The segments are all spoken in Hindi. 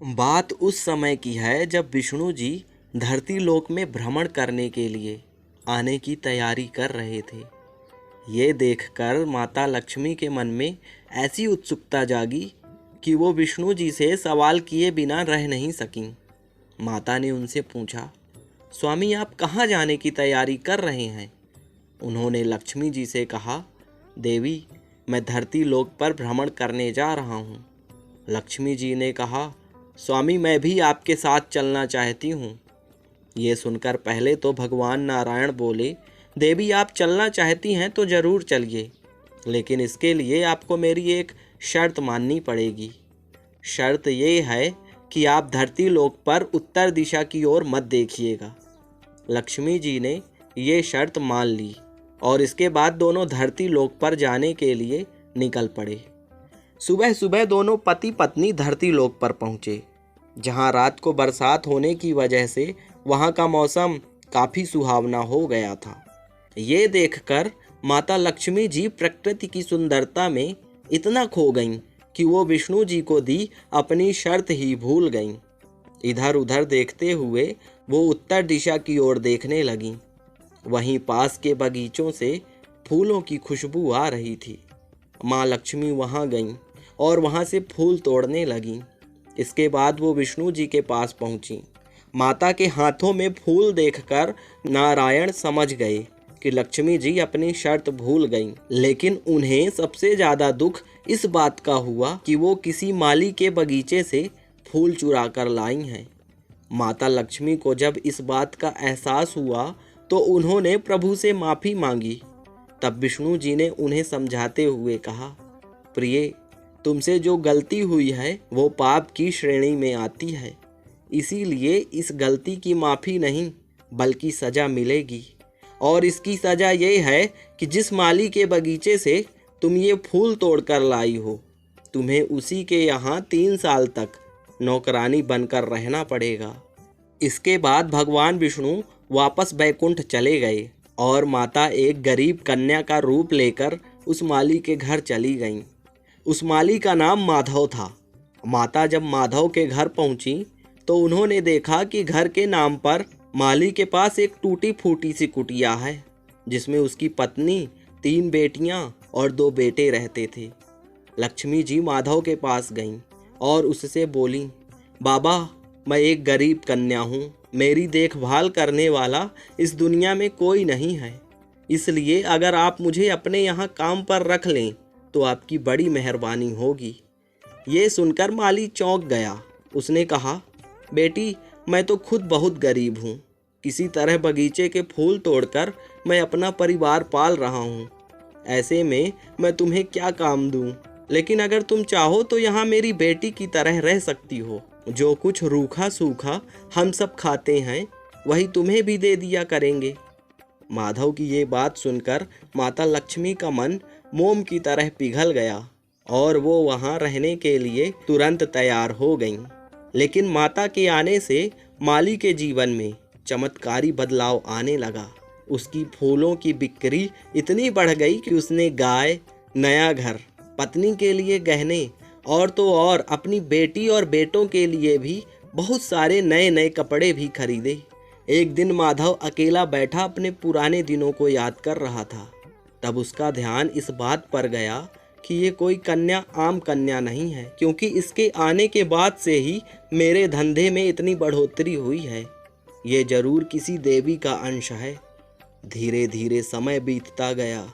बात उस समय की है जब विष्णु जी धरती लोक में भ्रमण करने के लिए आने की तैयारी कर रहे थे। ये देखकर माता लक्ष्मी के मन में ऐसी उत्सुकता जागी कि वो विष्णु जी से सवाल किए बिना रह नहीं सकीं। माता ने उनसे पूछा, स्वामी आप कहाँ जाने की तैयारी कर रहे हैं? उन्होंने लक्ष्मी जी से कहा, देवी मैं धरती लोक पर भ्रमण करने जा रहा हूँ। लक्ष्मी जी ने कहा, स्वामी मैं भी आपके साथ चलना चाहती हूँ। ये सुनकर पहले तो भगवान नारायण बोले, देवी आप चलना चाहती हैं तो ज़रूर चलिए, लेकिन इसके लिए आपको मेरी एक शर्त माननी पड़ेगी। शर्त ये है कि आप धरती लोक पर उत्तर दिशा की ओर मत देखिएगा। लक्ष्मी जी ने ये शर्त मान ली और इसके बाद दोनों धरती लोक पर जाने के लिए निकल पड़े। सुबह सुबह दोनों पति पत्नी धरती लोक पर पहुँचे, जहाँ रात को बरसात होने की वजह से वहाँ का मौसम काफ़ी सुहावना हो गया था। ये देखकर माता लक्ष्मी जी प्रकृति की सुंदरता में इतना खो गईं कि वो विष्णु जी को दी अपनी शर्त ही भूल गईं। इधर उधर देखते हुए वो उत्तर दिशा की ओर देखने लगीं। वहीं पास के बगीचों से फूलों की खुशबू आ रही थी। माँ लक्ष्मी वहाँ गईं और वहाँ से फूल तोड़ने लगीं। इसके बाद वो विष्णु जी के पास पहुँची। माता के हाथों में फूल देखकर नारायण समझ गए कि लक्ष्मी जी अपनी शर्त भूल गईं, लेकिन उन्हें सबसे ज़्यादा दुख इस बात का हुआ कि वो किसी माली के बगीचे से फूल चुरा कर लाई हैं। माता लक्ष्मी को जब इस बात का एहसास हुआ तो उन्होंने प्रभु से माफ़ी मांगी। तब विष्णु जी ने उन्हें समझाते हुए कहा, प्रिय तुमसे जो गलती हुई है वो पाप की श्रेणी में आती है, इसीलिए इस गलती की माफ़ी नहीं बल्कि सज़ा मिलेगी। और इसकी सज़ा ये है कि जिस माली के बगीचे से तुम ये फूल तोड़ कर लाई हो, तुम्हें उसी के यहाँ 3 साल तक नौकरानी बनकर रहना पड़ेगा। इसके बाद भगवान विष्णु वापस बैकुंठ चले गए और माता एक गरीब कन्या का रूप लेकर उस माली के घर चली गईं। उस माली का नाम माधव था। माता जब माधव के घर पहुंची तो उन्होंने देखा कि घर के नाम पर माली के पास एक टूटी फूटी सी कुटिया है, जिसमें उसकी पत्नी, 3 बेटियां और 2 बेटे रहते थे। लक्ष्मी जी माधव के पास गईं और उससे बोली, बाबा मैं एक गरीब कन्या हूँ, मेरी देखभाल करने वाला इस दुनिया में कोई नहीं है, इसलिए अगर आप मुझे अपने यहाँ काम पर रख लें तो आपकी बड़ी मेहरबानी होगी। ये सुनकर माली चौंक गया। उसने कहा, बेटी मैं तो खुद बहुत गरीब हूँ, किसी तरह बगीचे के फूल तोड़कर मैं अपना परिवार पाल रहा हूँ, ऐसे में मैं तुम्हें क्या काम दूँ? लेकिन अगर तुम चाहो तो यहाँ मेरी बेटी की तरह रह सकती हो। जो कुछ रूखा सूखा हम सब खाते हैं वही तुम्हें भी दे दिया करेंगे। माधव की ये बात सुनकर माता लक्ष्मी का मन मोम की तरह पिघल गया और वो वहाँ रहने के लिए तुरंत तैयार हो गईं। लेकिन माता के आने से माली के जीवन में चमत्कारी बदलाव आने लगा। उसकी फूलों की बिक्री इतनी बढ़ गई कि उसने गाय, नया घर, पत्नी के लिए गहने और तो और अपनी बेटी और बेटों के लिए भी बहुत सारे नए नए कपड़े भी खरीदे। एक दिन माधव अकेला बैठा अपने पुराने दिनों को याद कर रहा था। तब उसका ध्यान इस बात पर गया कि ये कोई कन्या आम कन्या नहीं है, क्योंकि इसके आने के बाद से ही मेरे धंधे में इतनी बढ़ोतरी हुई है। ये जरूर किसी देवी का अंश है। धीरे धीरे समय बीतता गया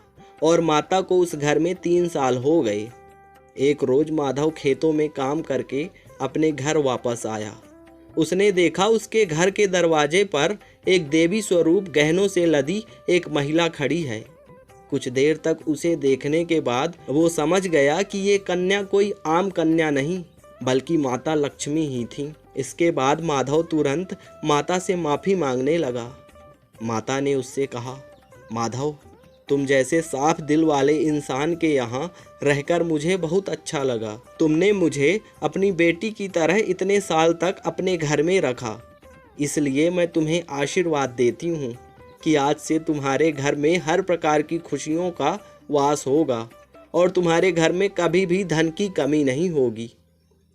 और माता को उस घर में 3 साल हो गए। एक रोज माधव खेतों में काम करके अपने घर वापस आया। उसने देखा उसके घर के दरवाजे पर एक देवी स्वरूप गहनों से लदी एक महिला खड़ी है। कुछ देर तक उसे देखने के बाद वो समझ गया कि ये कन्या कोई आम कन्या नहीं बल्कि माता लक्ष्मी ही थी। इसके बाद माधव तुरंत माता से माफ़ी मांगने लगा। माता ने उससे कहा, माधव तुम जैसे साफ दिल वाले इंसान के यहाँ रहकर मुझे बहुत अच्छा लगा। तुमने मुझे अपनी बेटी की तरह इतने साल तक अपने घर में रखा, इसलिए मैं तुम्हें आशीर्वाद देती हूँ कि आज से तुम्हारे घर में हर प्रकार की खुशियों का वास होगा और तुम्हारे घर में कभी भी धन की कमी नहीं होगी।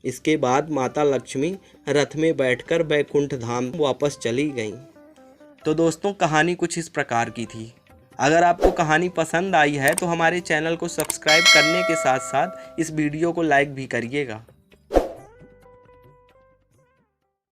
इसके बाद माता लक्ष्मी रथ में बैठकर बैकुंठ धाम वापस चली गईं। तो दोस्तों, कहानी कुछ इस प्रकार की थी। अगर आपको कहानी पसंद आई है तो हमारे चैनल को सब्सक्राइब करने के साथ साथ इस वीडियो को लाइक भी करिएगा।